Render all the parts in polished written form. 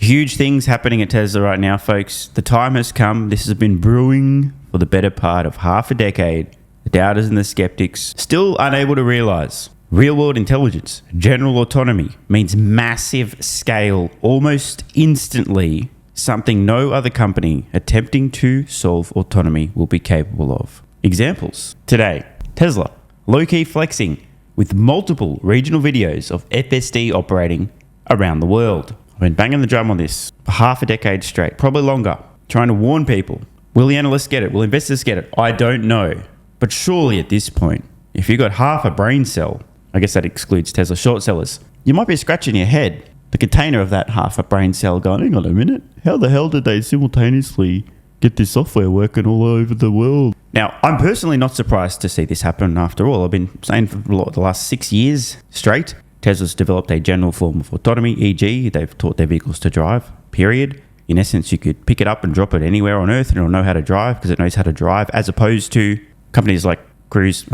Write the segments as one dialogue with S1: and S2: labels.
S1: Huge things happening at Tesla right now, folks. The time has come. This has been brewing for the better part of half a decade. The doubters and the skeptics still unable to realize real-world intelligence, general autonomy, means massive scale, almost instantly, something no other company attempting to solve autonomy will be capable of. Examples. Today, Tesla, low-key flexing with multiple regional videos of FSD operating around the world. I've been banging the drum on this for half a decade straight, probably longer, trying to warn people. Will the analysts get it? Will investors get it? I don't know. But surely at this point, if you got half a brain cell, I guess that excludes Tesla short sellers, you might be scratching your head, the container of that half a brain cell going, hang on a minute, how the hell did they simultaneously get this software working all over the world? Now, I'm personally not surprised to see this happen after all. I've been saying for the last 6 years straight, Tesla's developed a general form of autonomy, e.g. they've taught their vehicles to drive, period. In essence, you could pick it up and drop it anywhere on Earth and it'll know how to drive because it knows how to drive, as opposed to companies like Cruise,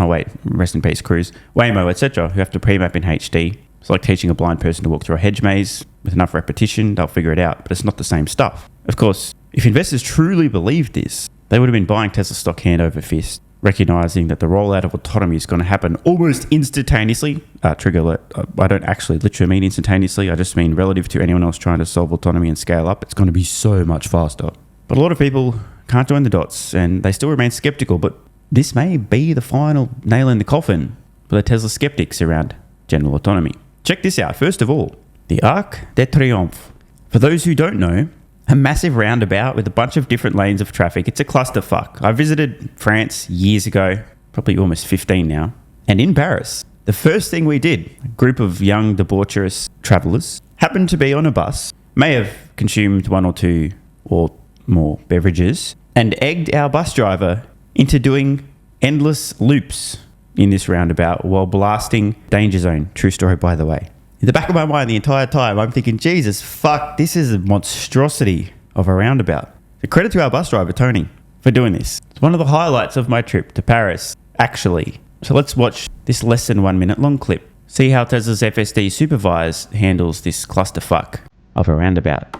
S1: rest in peace, Cruise, Waymo, etc., who have to pre-map in HD. It's like teaching a blind person to walk through a hedge maze. With enough repetition, they'll figure it out, but it's not the same stuff. Of course, if investors truly believed this, they would have been buying Tesla stock hand over fist, recognizing that the rollout of autonomy is going to happen almost instantaneously. Trigger alert, I don't actually literally mean instantaneously, I just mean relative to anyone else trying to solve autonomy and scale up, it's going to be so much faster. But a lot of people can't join the dots and they still remain skeptical, but this may be the final nail in the coffin for the Tesla skeptics around general autonomy. Check this out. First of all, the Arc de Triomphe. For those who don't know, a massive roundabout with a bunch of different lanes of traffic. It's a clusterfuck. I visited France years ago, probably almost 15 now, and in Paris, the first thing we did, a group of young debaucherous travelers, happened to be on a bus, may have consumed one or two or more beverages, and egged our bus driver into doing endless loops in this roundabout while blasting Danger Zone. True story, by the way. In the back of my mind the entire time, I'm thinking, Jesus, fuck, this is a monstrosity of a roundabout. So credit to our bus driver, Tony, for doing this. It's one of the highlights of my trip to Paris, actually. So let's watch this less than 1 minute long clip. See how Tesla's FSD Supervised handles this clusterfuck of a roundabout.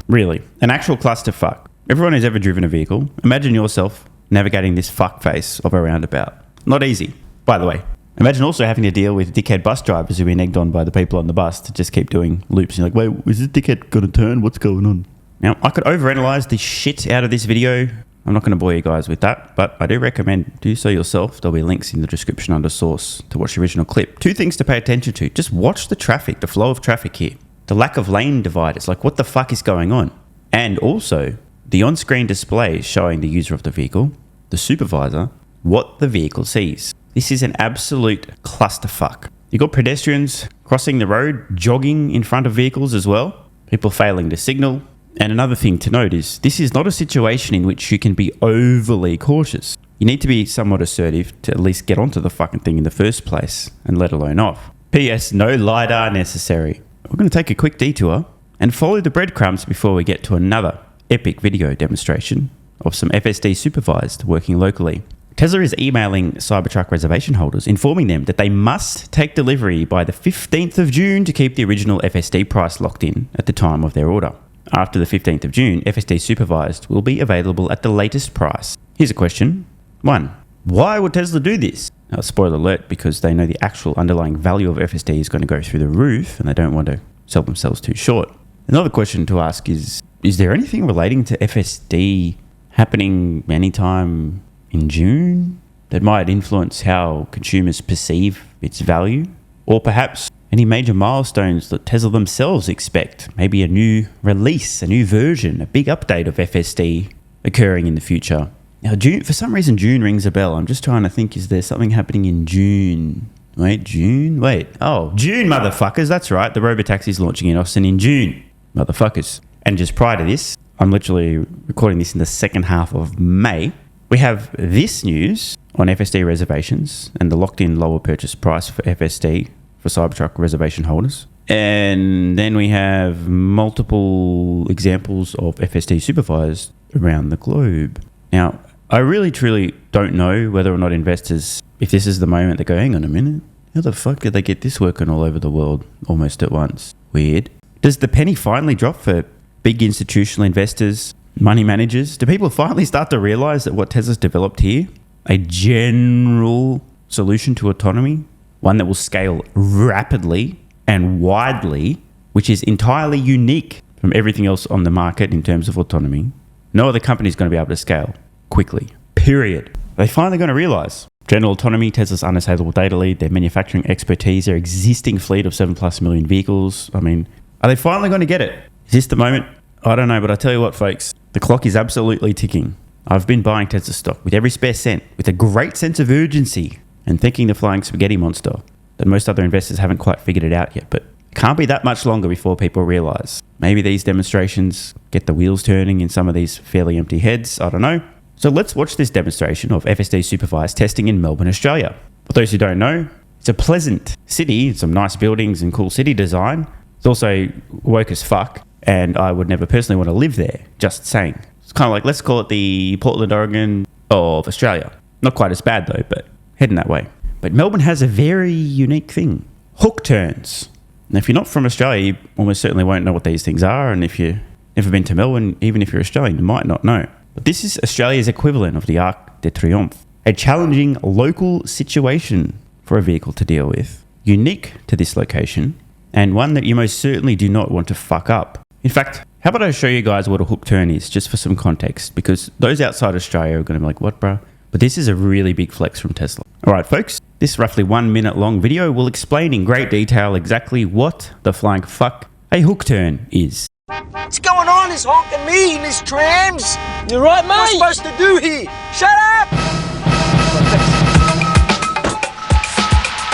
S1: Really, an actual clusterfuck. Everyone who's ever driven a vehicle, imagine yourself navigating this fuckface of a roundabout. Not easy, by the way. Imagine also having to deal with dickhead bus drivers who've been egged on by the people on the bus to just keep doing loops. You're like, wait, is this dickhead going to turn? What's going on? Now, I could overanalyze the shit out of this video. I'm not going to bore you guys with that, but I do recommend do so yourself. There'll be links in the description under source to watch the original clip. 2 things to pay attention to. Just watch the traffic, the flow of traffic here. The lack of lane divide. It's like, what the fuck is going on? And also, the on-screen display showing the user of the vehicle, the supervisor, what the vehicle sees. This is an absolute clusterfuck. You've got pedestrians crossing the road, jogging in front of vehicles as well, people failing to signal. And another thing to note is this is not a situation in which you can be overly cautious. You need to be somewhat assertive to at least get onto the fucking thing in the first place, and let alone off. P.S. No LiDAR necessary. We're going to take a quick detour and follow the breadcrumbs before we get to another epic video demonstration of some FSD Supervised working locally. Tesla is emailing Cybertruck reservation holders, informing them that they must take delivery by the 15th of June to keep the original FSD price locked in at the time of their order. After the 15th of June, FSD Supervised will be available at the latest price. Here's a question. 1. Why would Tesla do this? Now, spoiler alert, because they know the actual underlying value of FSD is going to go through the roof and they don't want to sell themselves too short. Another question to ask is there anything relating to FSD happening anytime in June? that might influence how consumers perceive its value? Or perhaps any major milestones that Tesla themselves expect? Maybe a new release, a new version, a big update of FSD occurring in the future. Now, June, for some reason, June rings a bell. I'm just trying to think, is there something happening in June? June, motherfuckers. That's right. The Robotaxi is launching in Austin in June, motherfuckers. And just prior to this, I'm literally recording this in the second half of May. We have this news on FSD reservations and the locked-in lower purchase price for FSD for Cybertruck reservation holders. And then we have multiple examples of FSD Supervised around the globe. Now, I really truly don't know whether or not investors, if this is the moment they go, hang on a minute, how the fuck did they get this working all over the world almost at once? Weird. Does the penny finally drop for big institutional investors, money managers? Do people finally start to realize that what Tesla's developed here, a general solution to autonomy, one that will scale rapidly and widely, which is entirely unique from everything else on the market in terms of autonomy? No other company is going to be able to scale quickly, period. Are they finally going to realize general autonomy, Tesla's unassailable data lead, their manufacturing expertise, their existing fleet of 7+ million vehicles? I mean, are they finally going to get it? Is this the moment? I don't know, but I tell you what, folks, the clock is absolutely ticking. I've been buying Tesla stock with every spare cent, with a great sense of urgency, and thinking the flying spaghetti monster that most other investors haven't quite figured it out yet. But it can't be that much longer before people realize. Maybe these demonstrations get the wheels turning in some of these fairly empty heads. I don't know. So let's watch this demonstration of FSD Supervised testing in Melbourne, Australia. For those who don't know, it's a pleasant city, some nice buildings and cool city design. It's also woke as fuck, and I would never personally want to live there, just saying. It's kind of like, let's call it the Portland, Oregon of Australia. Not quite as bad though, but heading that way. But Melbourne has a very unique thing. Hook turns. And if you're not from Australia, you almost certainly won't know what these things are. And if you've never been to Melbourne, even if you're Australian, you might not know. But this is Australia's equivalent of the Arc de Triomphe. A challenging local situation for a vehicle to deal with. Unique to this location. And one that you most certainly do not want to fuck up. In fact, how about I show you guys what a hook turn is, just for some context, because those outside Australia are going to be like, what, bro? But this is a really big flex from Tesla. All right, folks, this roughly 1 minute long video will explain in great detail exactly what the flying fuck a hook turn is.
S2: What's going on? This honking me and this trams.
S3: You're right, mate.
S2: What am I supposed to do here? Shut up!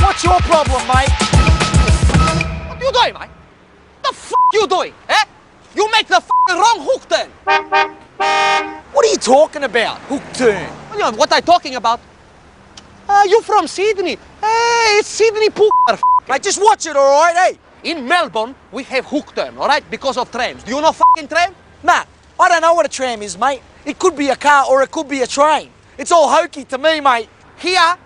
S2: What's your problem, mate? What you doing, mate? What the f*** you doing, eh? You make the f***ing wrong hook turn. What are you talking about, hook turn? What are you talking about? You from Sydney? Hey, it's Sydney, mate, just watch it, all right, hey? In Melbourne, we have hook turn, all right, because of trams. Do you know f***ing tram?
S3: Nah, I don't know what a tram is, mate. It could be a car or it could be a train. It's all hokey to me, mate.
S2: Here,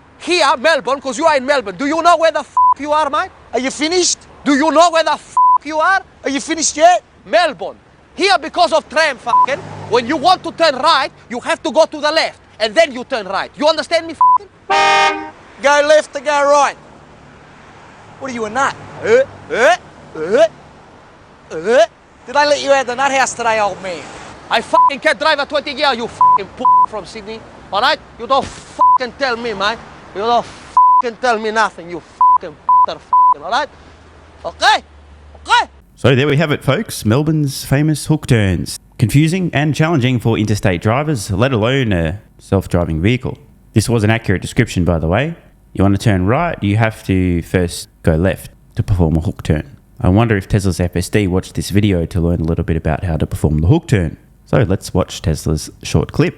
S2: Melbourne, because you are in Melbourne. Do you know where the f*** you are, mate?
S3: Are you finished?
S2: Do you know where the f*** you are?
S3: Are you finished yet?
S2: Melbourne. Here, because of tram, f***ing, when you want to turn right, you have to go to the left, and then you turn right. You understand me, f***ing?
S3: Go left to go right. What are you, a nut? Did I let you out the nut house today, old man?
S2: I f***ing can't drive a 20 gear, you f***ing from Sydney. Alright? You don't f***ing tell me, man. You don't f***ing tell me nothing, you f***ing alright? Okay? Okay?
S1: So there we have it, folks. Melbourne's famous hook turns. Confusing and challenging for interstate drivers, let alone a self-driving vehicle. This was an accurate description, by the way. You want to turn right, you have to first go left to perform a hook turn. I wonder if Tesla's FSD watched this video to learn a little bit about how to perform the hook turn. So let's watch Tesla's short clip.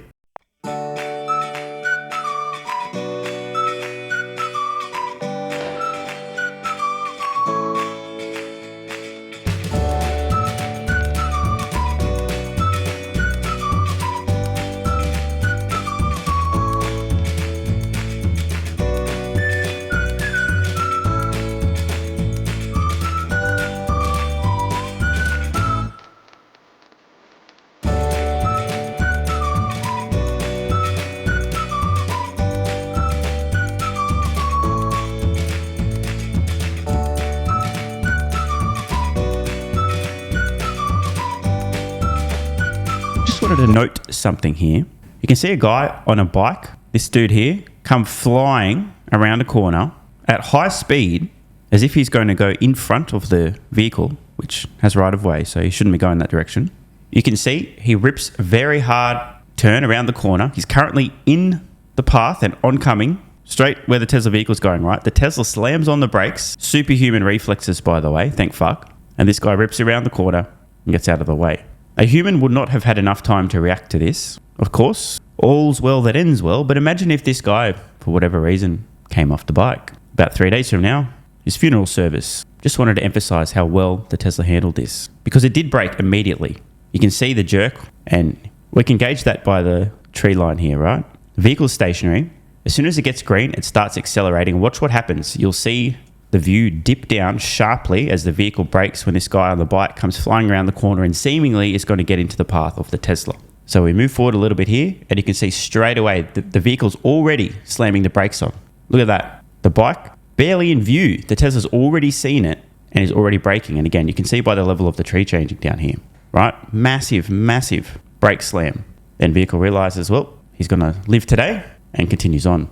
S1: Wanted to note something here. You can see a guy on a bike, this dude here, come flying around a corner at high speed as if he's going to go in front of the vehicle, which has right of way, so he shouldn't be going that direction. You can see he rips a very hard turn around the corner. He's currently in the path and oncoming straight where the Tesla vehicle is going, right? The Tesla slams on the brakes. Superhuman reflexes, by the way, thank fuck. And this guy rips around the corner and gets out of the way. A human would not have had enough time to react to this. Of course, all's well that ends well, but imagine if this guy, for whatever reason, came off the bike. About 3 days from now, his funeral service. Just wanted to emphasize how well the Tesla handled this, because it did brake immediately. You can see the jerk, and we can gauge that by the tree line here, right? The vehicle's stationary. As soon as it gets green, it starts accelerating. Watch what happens. You'll see the view dip down sharply as the vehicle brakes when this guy on the bike comes flying around the corner and seemingly is going to get into the path of the Tesla. So we move forward a little bit here, and you can see straight away the vehicle's already slamming the brakes on. Look at that. The bike barely in view. The Tesla's already seen it and is already braking. And again, you can see by the level of the tree changing down here, right? Massive, massive brake slam. Then vehicle realizes, well, he's going to live today, and continues on.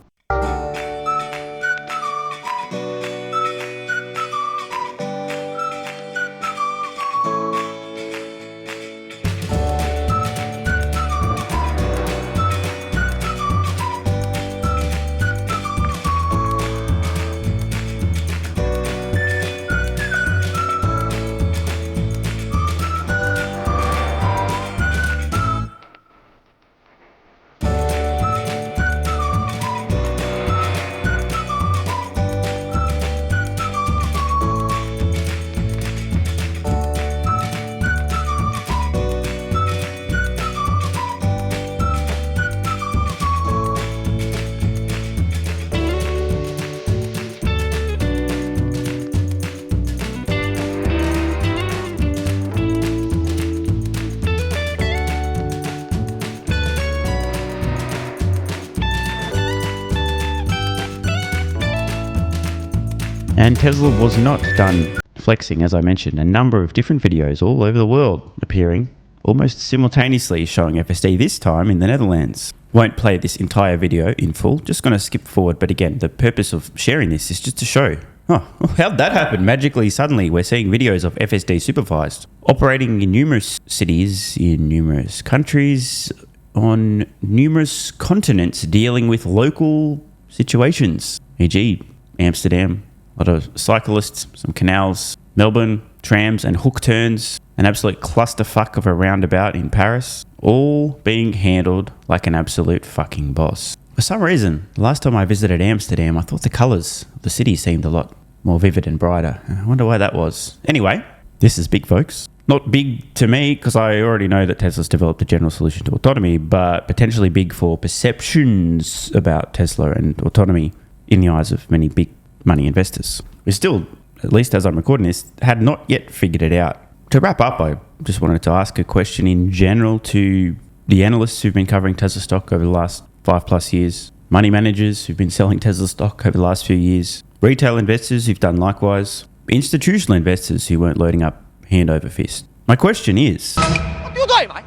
S1: And Tesla was not done flexing, as I mentioned. A number of different videos all over the world appearing almost simultaneously showing FSD, this time in the Netherlands. Won't play this entire video in full, just going to skip forward. But again, the purpose of sharing this is just to show, how'd that happen? Magically, suddenly, we're seeing videos of FSD Supervised operating in numerous cities, in numerous countries, on numerous continents, dealing with local situations, e.g. Amsterdam, a lot of cyclists, some canals, Melbourne, trams and hook turns, an absolute clusterfuck of a roundabout in Paris, all being handled like an absolute fucking boss. For some reason, the last time I visited Amsterdam, I thought the colours of the city seemed a lot more vivid and brighter. I wonder why that was. Anyway, this is big, folks. Not big to me, because I already know that Tesla's developed a general solution to autonomy, but potentially big for perceptions about Tesla and autonomy in the eyes of many big money investors. We still, at least as I'm recording this, had not yet figured it out. To wrap up, I just wanted to ask a question in general to the analysts who've been covering Tesla stock over the last 5+ years, money managers who've been selling Tesla stock over the last few years, retail investors who've done likewise, institutional investors who weren't loading up hand over fist. My question is,
S2: What you doing, mate?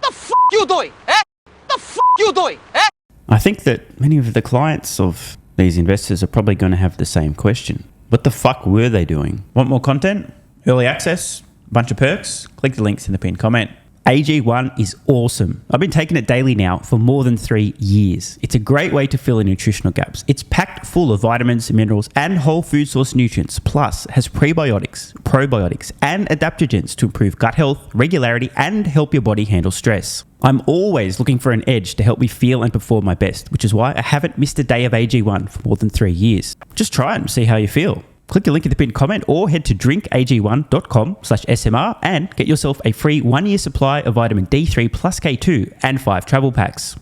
S2: The f*** you doing, eh? The f*** you doing, eh?
S1: I think that many of the clients of these investors are probably going to have the same question. What the fuck were they doing? Want more content? Early access? Bunch of perks? Click the links in the pinned comment. AG1 is awesome. I've been taking it daily now for more than 3 years. It's a great way to fill in nutritional gaps. It's packed full of vitamins, minerals, and whole food source nutrients, plus has prebiotics, probiotics, and adaptogens to improve gut health, regularity, and help your body handle stress. I'm always looking for an edge to help me feel and perform my best, which is why I haven't missed a day of AG1 for more than 3 years. Just try it and see how you feel. Click the link in the pinned comment or head to drinkag1.com/SMR and get yourself a free 1-year supply of vitamin D3 plus K2 and 5 travel packs.